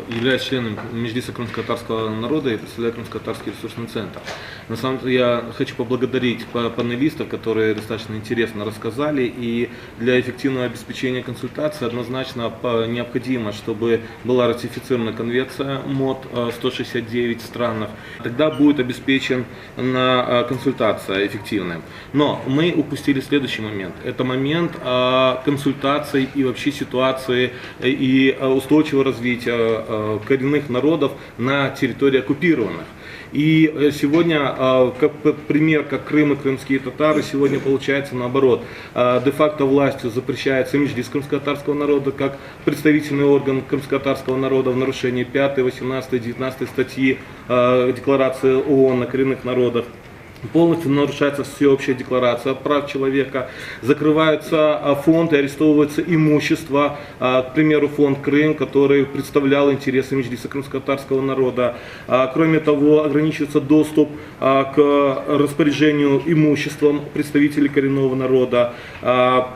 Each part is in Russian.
являюсь членом Меджлиса крымско-татарского народа и представляю Крымско-татарский ресурсный центр. На самом деле я хочу поблагодарить панелистов, которые достаточно интересно рассказали, и для эффективного обеспечения консультации однозначно необходимо, чтобы была ратифицирована конвенция МОД 169 в странах. Тогда будет обеспечена консультация эффективная. Но мы упустили следующий момент. Это момент консультаций и вообще ситуации и устойчивого развития коренных народов на территории оккупированных. И сегодня, как пример, как Крым и крымские татары, сегодня получается наоборот. Де-факто властью запрещается Меджлис крымско-татарского народа как представительный орган крымско-татарского народа в нарушении 5, 18, 19 статьи Декларации ООН о коренных народах. Полностью нарушается всеобщая декларация прав человека, закрываются фонды, арестовывается имущество, к примеру, фонд Крым, который представлял интересы Меджлиса крымско-татарского народа. Кроме того, ограничивается доступ к распоряжению имуществом представителей коренного народа,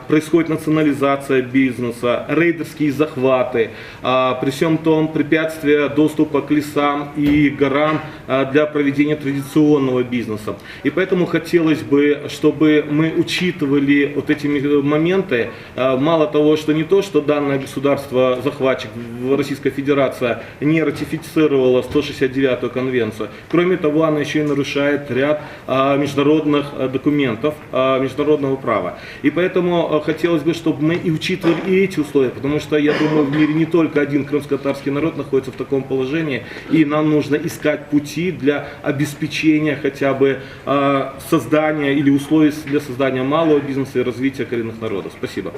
происходит национализация бизнеса, рейдерские захваты, при всем том препятствие доступа к лесам и горам для проведения традиционного бизнеса. И поэтому хотелось бы, чтобы мы учитывали вот эти моменты. Мало того, что не то, что данное государство, захватчик, Российская Федерация, не ратифицировала 169-ю конвенцию, кроме того, она еще и нарушает ряд международных документов, международного права. И поэтому хотелось бы, чтобы мы и учитывали и эти условия, потому что, я думаю, в мире не только один крымско-татарский народ находится в таком положении, и нам нужно искать пути для обеспечения хотя бы создания или условий для создания малого бизнеса и развития коренных народов. Спасибо.